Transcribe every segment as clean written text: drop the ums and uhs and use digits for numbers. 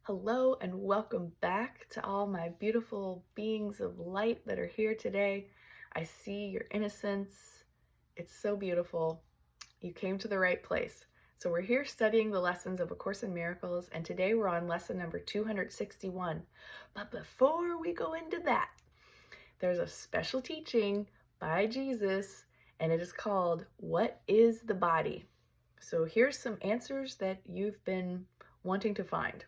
Hello and welcome back to all my beautiful beings of light that are here today. I see your innocence. It's so beautiful. You came to the right place. So we're here studying the lessons of A Course in Miracles, and today we're on lesson number 261. But before we go into that, there's a special teaching by Jesus, and it is called, What is the Body? So here's some answers that you've been wanting to find.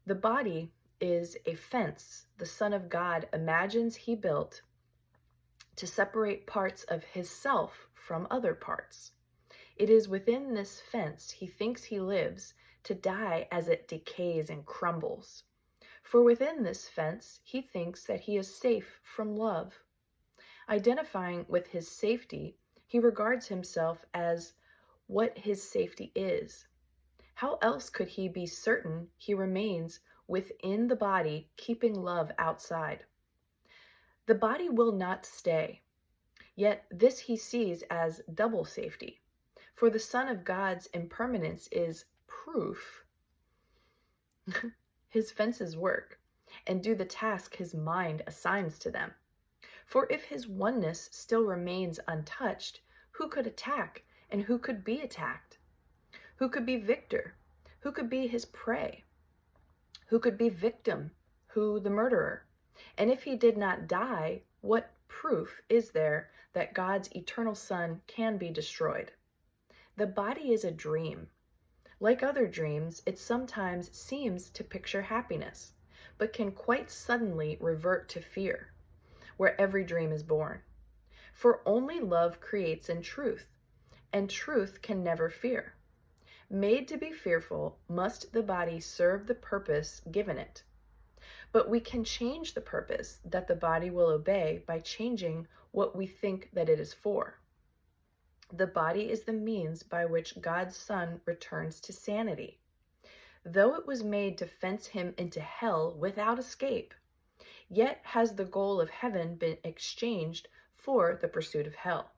The body is a fence the Son of God imagines he built to separate parts of his self from other parts. It is within this fence he thinks he lives, to die as it decays and crumbles. For within this fence he thinks that he is safe from love. Identifying with his safety, he regards himself as what his safety is. How else could he be certain he remains within the body, keeping love outside? The body will not stay, yet this he sees as double safety. For the Son of God's impermanence is proof his fences work and do the task his mind assigns to them. For if his oneness still remains untouched, who could attack and who could be attacked? Who could be victor? Who could be his prey? Who could be victim? Who the murderer? And if he did not die, what proof is there that God's eternal Son can be destroyed? The body is a dream. Like other dreams, it sometimes seems to picture happiness, but can quite suddenly revert to fear, where every dream is born. For only love creates in truth, and truth can never fear. Made to be fearful, must the body serve the purpose given it. But we can change the purpose that the body will obey by changing what we think that it is for. The body is the means by which God's Son returns to sanity. Though it was made to fence him into hell without escape, yet has the goal of heaven been exchanged for the pursuit of hell.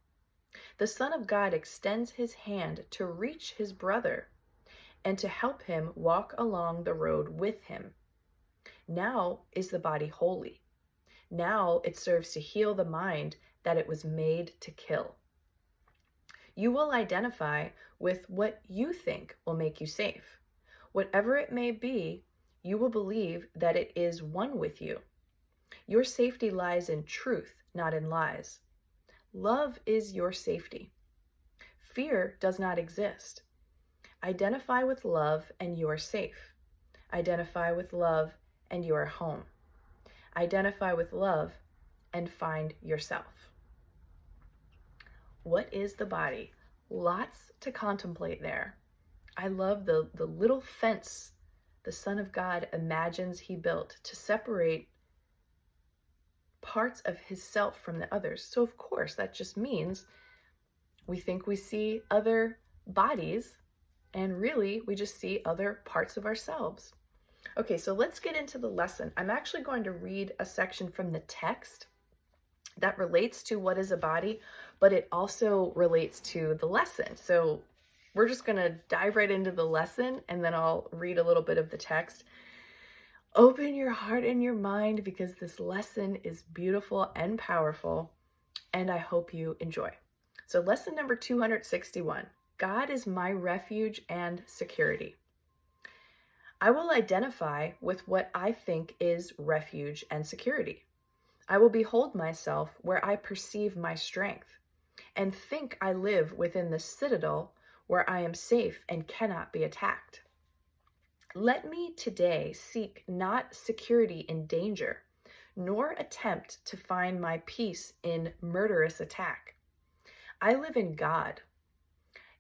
The Son of God extends his hand to reach his brother and to help him walk along the road with him. Now is the body holy. Now it serves to heal the mind that it was made to kill. You will identify with what you think will make you safe. Whatever it may be, you will believe that it is one with you. Your safety lies in truth, not in lies. Love is your safety. Fear does not exist. Identify with love and you are safe. Identify with love and you are home. Identify with love and find yourself. What is the body? Lots to contemplate there. I love the little fence the Son of God imagines he built to separate parts of his self from the others. So of course, that just means we think we see other bodies, and really we just see other parts of ourselves. Okay, so let's get into the lesson. I'm actually going to read a section from the text that relates to what is a body, but it also relates to the lesson. So we're just going to dive right into the lesson, and then I'll read a little bit of the text. Open your heart and your mind, because this lesson is beautiful and powerful, and I hope you enjoy. So lesson number 261, God is my refuge and security. I will identify with what I think is refuge and security. I will behold myself where I perceive my strength, and think I live within the citadel where I am safe and cannot be attacked. Let me today seek not security in danger, nor attempt to find my peace in murderous attack. I live in God.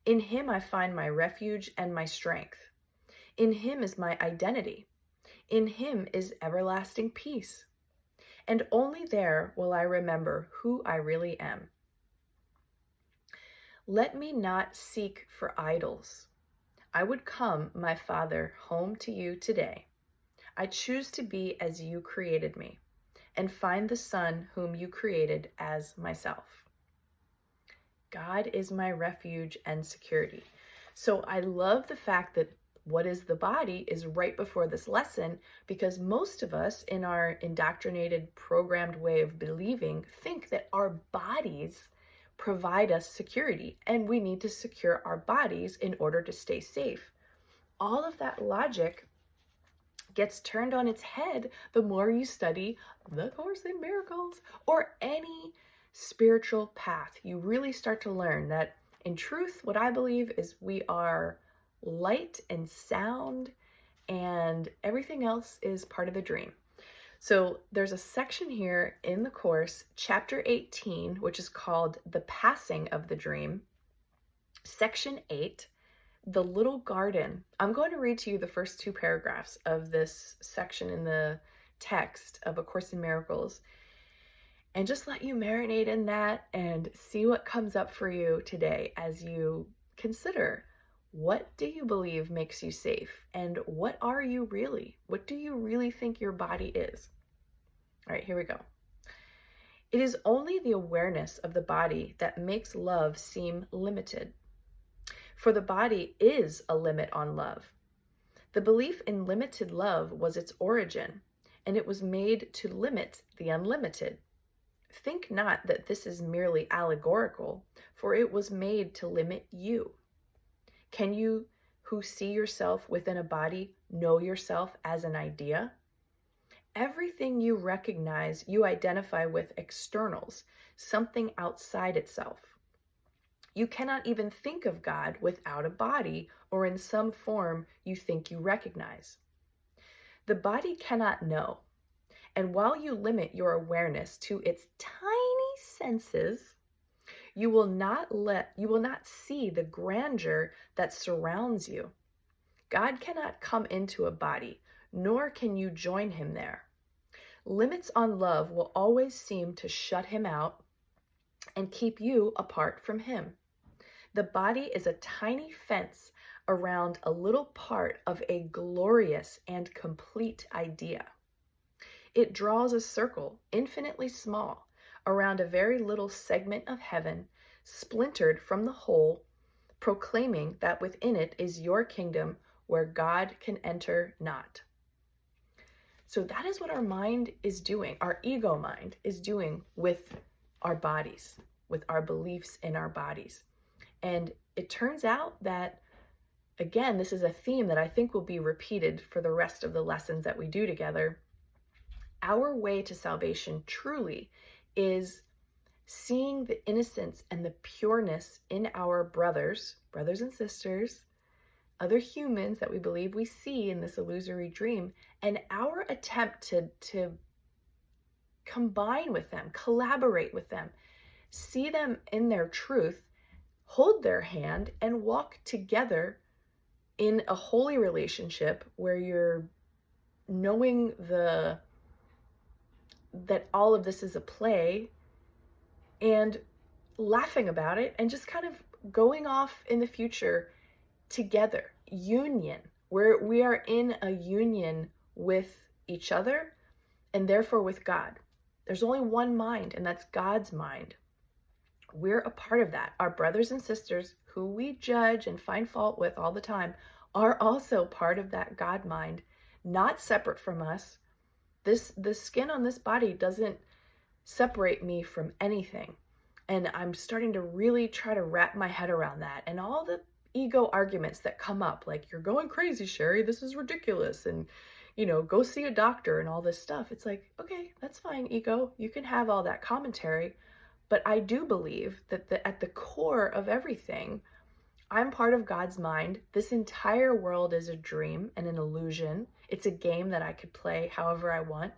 In him I find my refuge and my strength. In him is my identity. In him is everlasting peace. And only there will I remember who I really am. Let me not seek for idols. I would come, my Father, home to you today. I choose to be as you created me, and find the Son whom you created as myself. God is my refuge and security. So I love the fact that what is the body is right before this lesson, because most of us in our indoctrinated, programmed way of believing think that our bodies provide us security and we need to secure our bodies in order to stay safe. All of that logic gets turned on its head the more you study the Course in Miracles or any spiritual path. You really start to learn that in truth, what I believe is we are light and sound, and everything else is part of the dream. So there's a section here in the Course, chapter 18, which is called The Passing of the Dream. Section 8, The Little Garden. I'm going to read to you the first 2 paragraphs of this section in the text of A Course in Miracles, and just let you marinate in that and see what comes up for you today as you consider, what do you believe makes you safe? And what are you really? What do you really think your body is? All right, here we go. It is only the awareness of the body that makes love seem limited. For the body is a limit on love. The belief in limited love was its origin, and it was made to limit the unlimited. Think not that this is merely allegorical, for it was made to limit you. Can you, who see yourself within a body, know yourself as an idea? Everything you recognize, you identify with externals, something outside itself. You cannot even think of God without a body or in some form you think you recognize. The body cannot know. And while you limit your awareness to its tiny senses, you will not see the grandeur that surrounds you. God cannot come into a body, nor can you join him there. Limits on love will always seem to shut him out and keep you apart from him. The body is a tiny fence around a little part of a glorious and complete idea. It draws a circle, infinitely small, around a very little segment of heaven, splintered from the whole, proclaiming that within it is your kingdom where God can enter not. So that is what our mind is doing, our ego mind is doing with our bodies, with our beliefs in our bodies. And it turns out that, again, this is a theme that I think will be repeated for the rest of the lessons that we do together. Our way to salvation truly is seeing the innocence and the pureness in our brothers and sisters, other humans that we believe we see in this illusory dream, and our attempt to combine with them, collaborate with them, see them in their truth, hold their hand, and walk together in a holy relationship where you're knowing that all of this is a play and laughing about it and just kind of going off in the future together. Union, where we are in a union with each other and therefore with God. There's only one mind, and that's God's mind. We're a part of that. Our brothers and sisters, who we judge and find fault with all the time, are also part of that God mind, not separate from us. The skin on this body doesn't separate me from anything. And I'm starting to really try to wrap my head around that. And all the ego arguments that come up, like, you're going crazy, Sherry, this is ridiculous, and, go see a doctor and all this stuff. It's like, okay, that's fine, ego. You can have all that commentary. But I do believe that at the core of everything, I'm part of God's mind. This entire world is a dream and an illusion. It's a game that I could play however I want.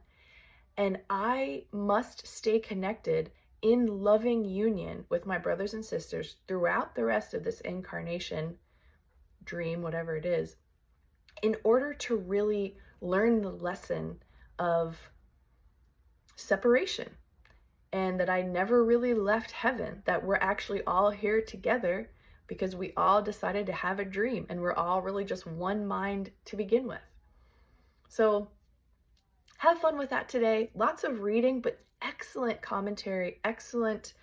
And I must stay connected in loving union with my brothers and sisters throughout the rest of this incarnation, dream, whatever it is, in order to really learn the lesson of separation, and that I never really left heaven, that we're actually all here together because we all decided to have a dream, and we're all really just one mind to begin with. So have fun with that today. Lots of reading, but excellent commentary, excellent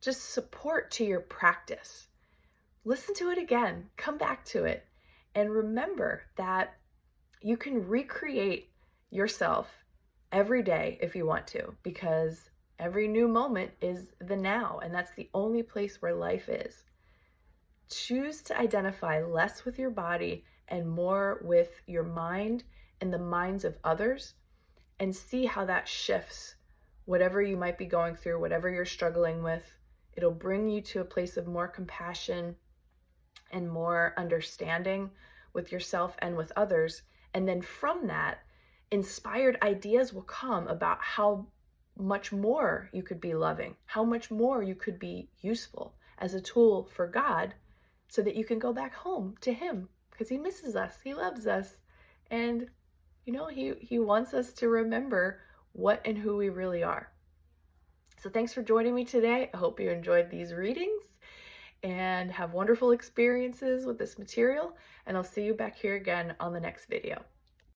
just support to your practice. listen to it again, come back to it, and remember that you can recreate yourself every day if you want to, because every new moment is the now, and that's the only place where life is. Choose to identify less with your body and more with your mind and the minds of others, and see how that shifts whatever you might be going through, whatever you're struggling with. It'll bring you to a place of more compassion and more understanding with yourself and with others. And then from that, inspired ideas will come about how much more you could be loving, how much more you could be useful as a tool for God, so that you can go back home to Him, because He misses us, He loves us, and He wants us to remember what and who we really are. So thanks for joining me today. I hope you enjoyed these readings and have wonderful experiences with this material, and I'll see you back here again on the next video.